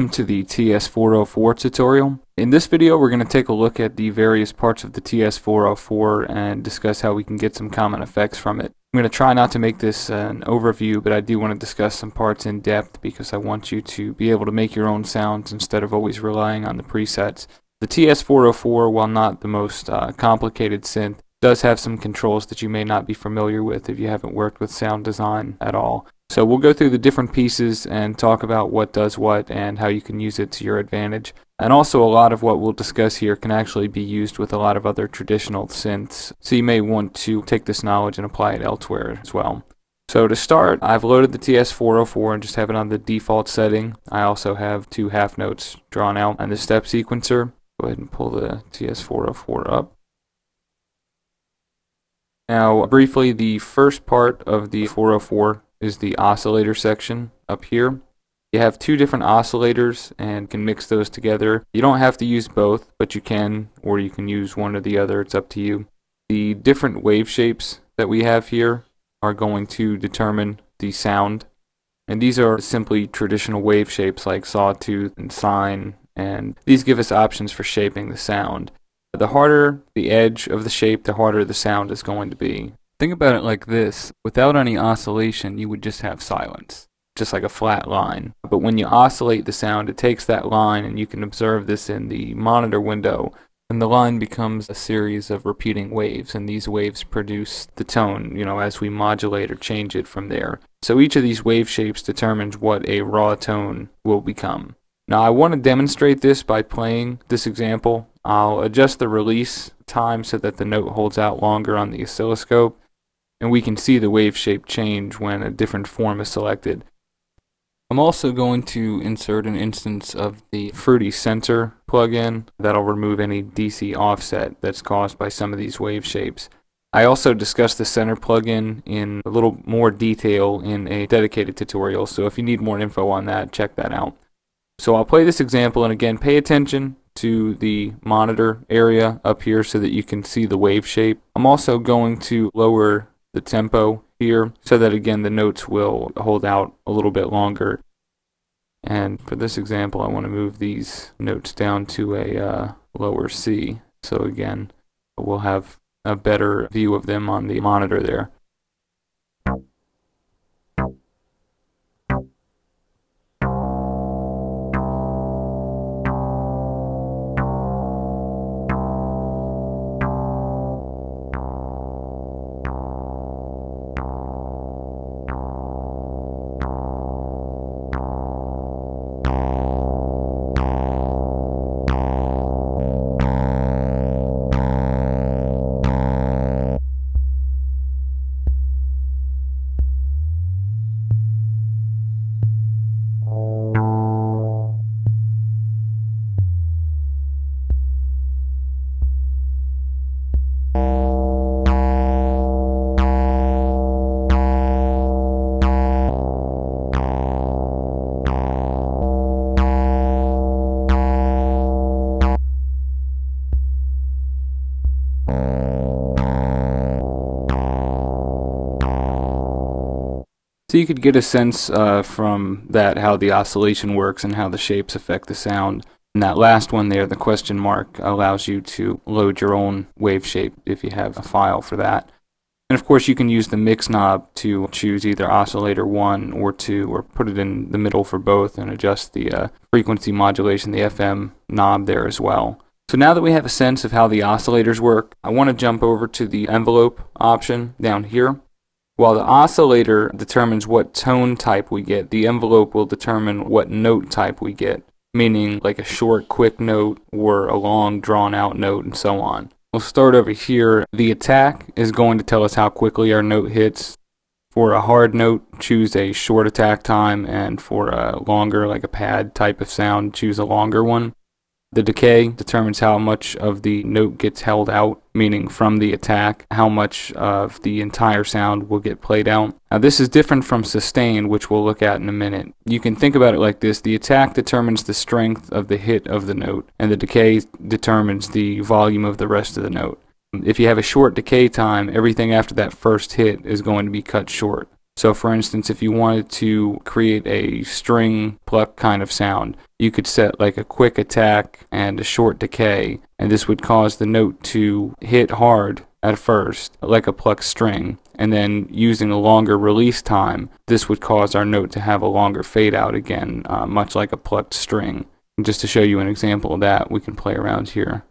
welcome to the TS404 tutorial. In this video we're going to take a look at the various parts of the TS404 and discuss how we can get some common effects from it. I'm going to try not to make this an overview, but I do want to discuss some parts in depth because I want you to be able to make your own sounds instead of always relying on the presets. The TS404, while not the most complicated synth, does have some controls that you may not be familiar with if you haven't worked with sound design at all. So we'll go through the different pieces and talk about what does what and how you can use it to your advantage. And also a lot of what we'll discuss here can actually be used with a lot of other traditional synths, so you may want to take this knowledge and apply it elsewhere as well. So to start, I've loaded the TS404 and just have it on the default setting. I also have two half notes drawn out and the step sequencer. Go ahead and pull the TS404 up. Now briefly, the first part of the 404 is the oscillator section up here. You have two different oscillators and can mix those together. You don't have to use both, but you can, or you can use one or the other. It's up to you. The different wave shapes that we have here are going to determine the sound. And these are simply traditional wave shapes like sawtooth and sine, and these give us options for shaping the sound. The harder the edge of the shape, the harder the sound is going to be. Think about it like this. Without any oscillation, you would just have silence, just like a flat line. But when you oscillate the sound, it takes that line, and you can observe this in the monitor window, and the line becomes a series of repeating waves, and these waves produce the tone, as we modulate or change it from there. So each of these wave shapes determines what a raw tone will become. Now I want to demonstrate this by playing this example. I'll adjust the release time so that the note holds out longer on the oscilloscope, and we can see the wave shape change when a different form is selected. I'm also going to insert an instance of the Fruity Sensor plugin that'll remove any DC offset that's caused by some of these wave shapes. I also discussed the Center plugin in a little more detail in a dedicated tutorial, so if you need more info on that, check that out. So I'll play this example, and again, pay attention to the monitor area up here so that you can see the wave shape. I'm also going to lower the tempo here so that again the notes will hold out a little bit longer. And for this example I want to move these notes down to a lower C, so again we'll have a better view of them on the monitor there. So you could get a sense from that how the oscillation works and how the shapes affect the sound. And that last one there, the question mark, allows you to load your own wave shape if you have a file for that. And of course you can use the mix knob to choose either oscillator 1 or 2, or put it in the middle for both and adjust the frequency modulation, the FM knob there as well. So now that we have a sense of how the oscillators work, I want to jump over to the envelope option down here. While the oscillator determines what tone type we get, the envelope will determine what note type we get, meaning like a short, quick note or a long, drawn-out note and so on. We'll start over here. The attack is going to tell us how quickly our note hits. For a hard note, choose a short attack time, and for a longer, like a pad type of sound, choose a longer one. The decay determines how much of the note gets held out, meaning from the attack, how much of the entire sound will get played out. Now this is different from sustain, which we'll look at in a minute. You can think about it like this. The attack determines the strength of the hit of the note, and the decay determines the volume of the rest of the note. If you have a short decay time, everything after that first hit is going to be cut short. So for instance, if you wanted to create a string pluck kind of sound, you could set like a quick attack and a short decay, and this would cause the note to hit hard at first, like a plucked string, and then using a longer release time, this would cause our note to have a longer fade out again, much like a plucked string. And just to show you an example of that, we can play around here.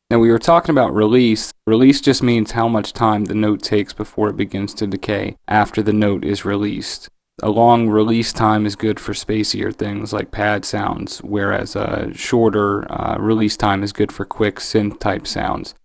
Now we were talking about release. Release just means how much time the note takes before it begins to decay after the note is released. A long release time is good for spacier things like pad sounds, whereas a shorter release time is good for quick synth type sounds.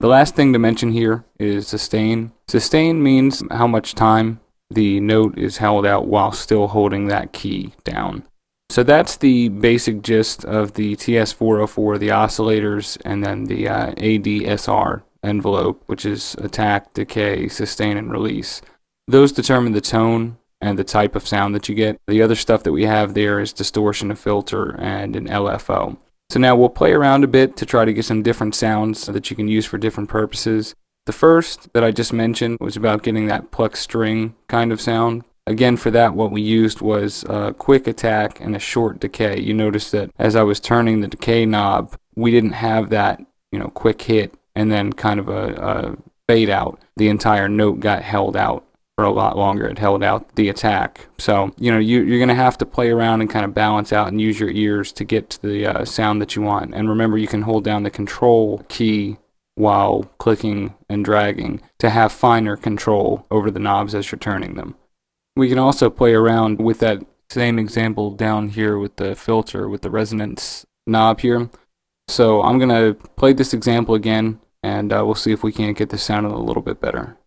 The last thing to mention here is sustain. Sustain means how much time the note is held out while still holding that key down. So that's the basic gist of the TS404, the oscillators, and then the ADSR envelope, which is attack, decay, sustain, and release. Those determine the tone and the type of sound that you get. The other stuff that we have there is distortion, a filter, and an LFO. So now we'll play around a bit to try to get some different sounds that you can use for different purposes. The first that I just mentioned was about getting that pluck string kind of sound. Again, for that, what we used was a quick attack and a short decay. You notice that as I was turning the decay knob, we didn't have that, quick hit and then kind of a fade out. The entire note got held out for a lot longer. It held out the attack. So, you're going to have to play around and kind of balance out and use your ears to get to the sound that you want. And remember, you can hold down the control key while clicking and dragging to have finer control over the knobs as you're turning them. We can also play around with that same example down here with the filter, with the resonance knob here. So I'm going to play this example again, and we'll see if we can't get this sounding a little bit better.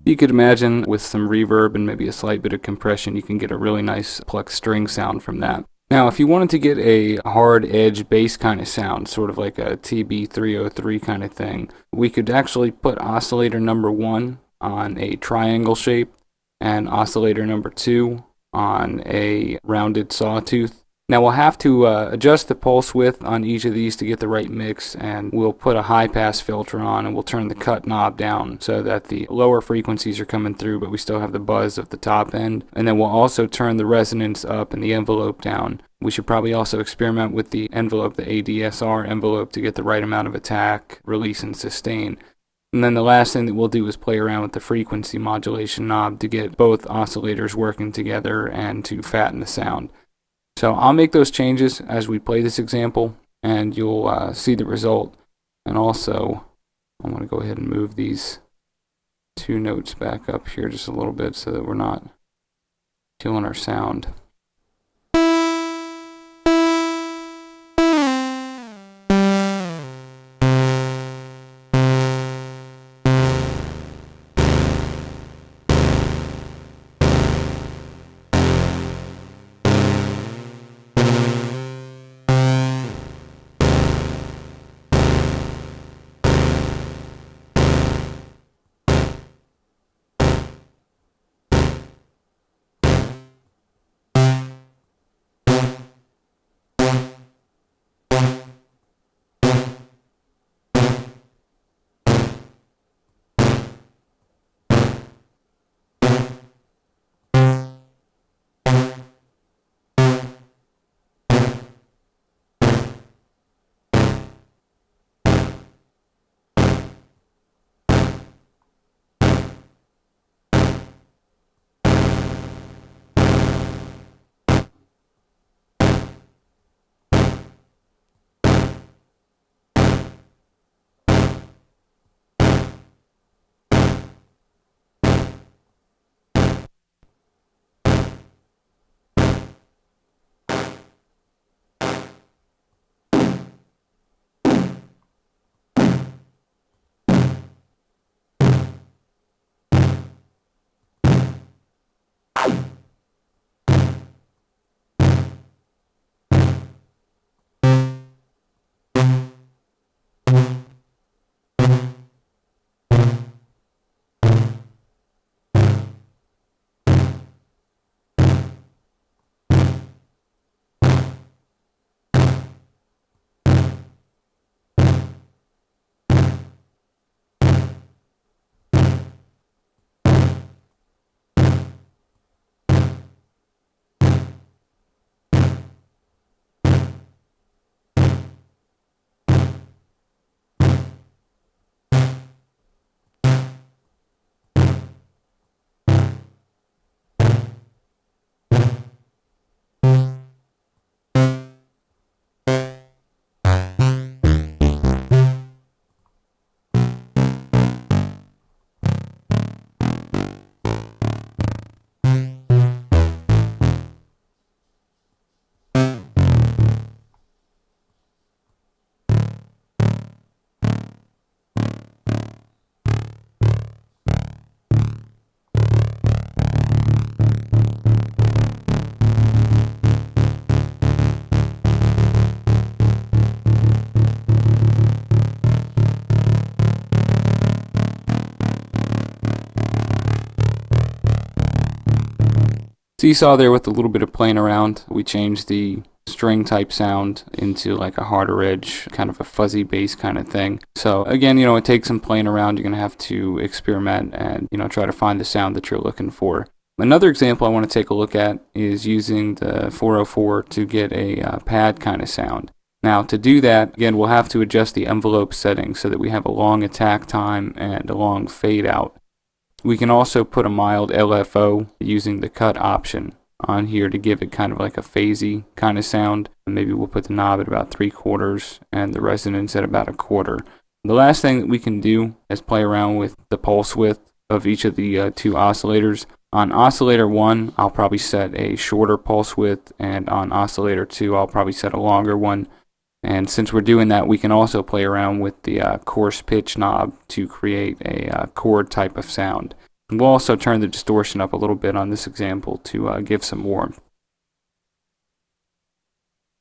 You could imagine with some reverb and maybe a slight bit of compression, you can get a really nice plucked string sound from that. Now, if you wanted to get a hard edge bass kind of sound, sort of like a TB303 kind of thing, we could actually put oscillator number 1 on a triangle shape and oscillator number 2 on a rounded sawtooth. Now we'll have to adjust the pulse width on each of these to get the right mix, and we'll put a high pass filter on, and we'll turn the cut knob down so that the lower frequencies are coming through, but we still have the buzz of the top end. And then we'll also turn the resonance up and the envelope down. We should probably also experiment with the envelope, the ADSR envelope, to get the right amount of attack, release, and sustain. And then the last thing that we'll do is play around with the frequency modulation knob to get both oscillators working together and to fatten the sound. So I'll make those changes as we play this example, and you'll see the result. And also, I'm going to go ahead and move these 2 notes back up here just a little bit so that we're not killing our sound. So you saw there with a little bit of playing around, we changed the string type sound into like a harder edge, kind of a fuzzy bass kind of thing. So again, it takes some playing around. You're going to have to experiment and, try to find the sound that you're looking for. Another example I want to take a look at is using the 404 to get a pad kind of sound. Now to do that, again, we'll have to adjust the envelope settings so that we have a long attack time and a long fade out. We can also put a mild LFO using the cut option on here to give it kind of like a phasey kind of sound. And maybe we'll put the knob at about 3/4 and the resonance at about 1/4. The last thing that we can do is play around with the pulse width of each of the two oscillators. On oscillator 1, I'll probably set a shorter pulse width, and on oscillator 2, I'll probably set a longer one. And since we're doing that, we can also play around with the coarse pitch knob to create a chord type of sound. And we'll also turn the distortion up a little bit on this example to give some warmth.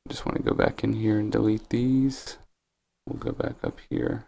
Just want to go back in here and delete these. We'll go back up here.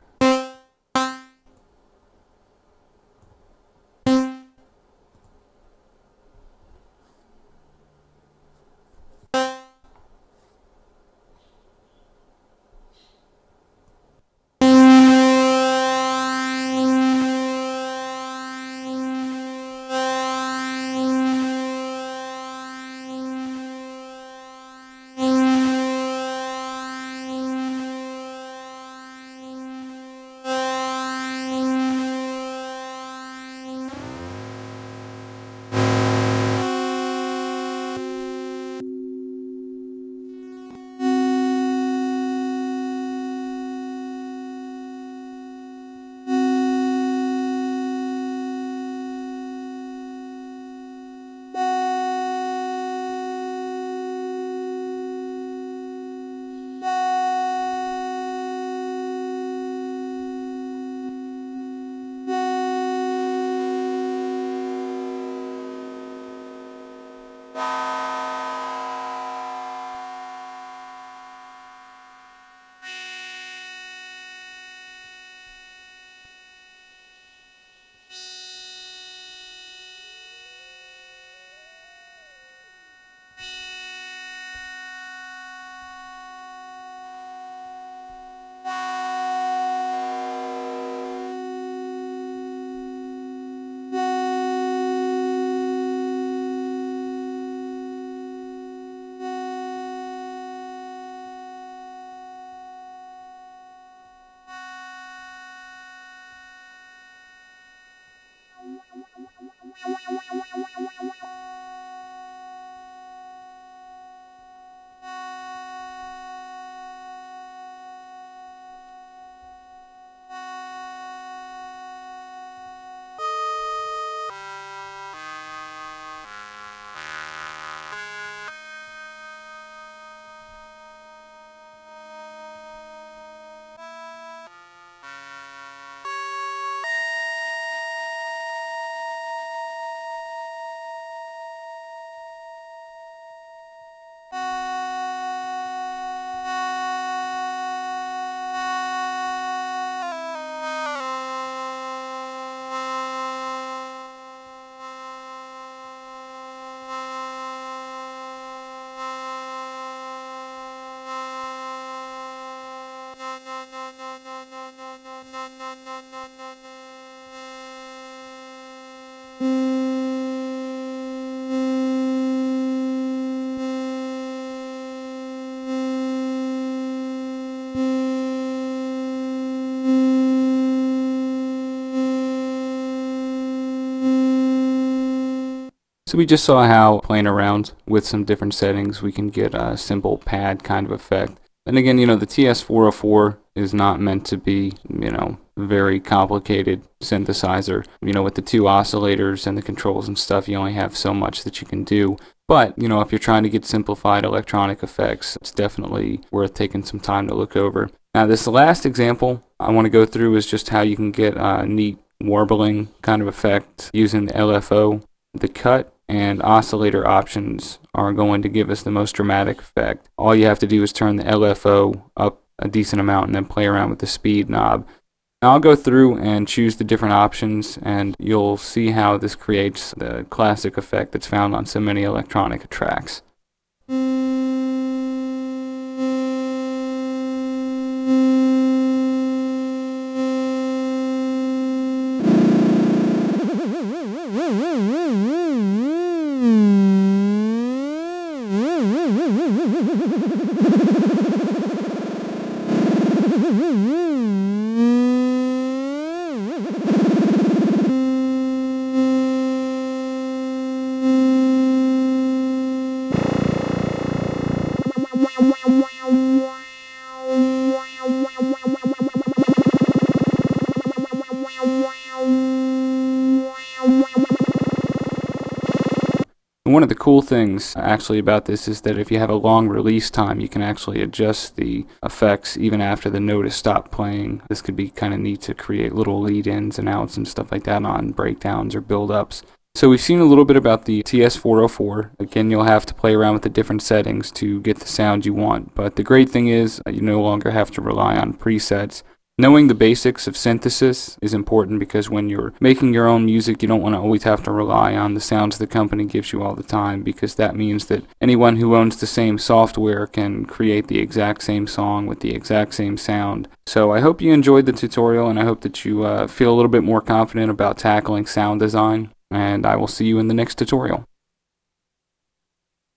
So we just saw how playing around with some different settings we can get a simple pad kind of effect. And again, the TS404 is not meant to be, very complicated synthesizer. With the two oscillators and the controls and stuff, you only have so much that you can do. But, if you're trying to get simplified electronic effects, it's definitely worth taking some time to look over. Now, this last example I want to go through is just how you can get a neat warbling kind of effect using the LFO. The cut and oscillator options are going to give us the most dramatic effect. All you have to do is turn the LFO up a decent amount and then play around with the speed knob. Now I'll go through and choose the different options, and you'll see how this creates the classic effect that's found on so many electronic tracks. One of the cool things actually about this is that if you have a long release time, you can actually adjust the effects even after the note has stopped playing. This could be kind of neat to create little lead-ins and outs and stuff like that on breakdowns or build-ups. So we've seen a little bit about the TS404. Again, you'll have to play around with the different settings to get the sound you want, but the great thing is you no longer have to rely on presets. Knowing the basics of synthesis is important because when you're making your own music, you don't want to always have to rely on the sounds the company gives you all the time, because that means that anyone who owns the same software can create the exact same song with the exact same sound. So I hope you enjoyed the tutorial, and I hope that you feel a little bit more confident about tackling sound design, and I will see you in the next tutorial.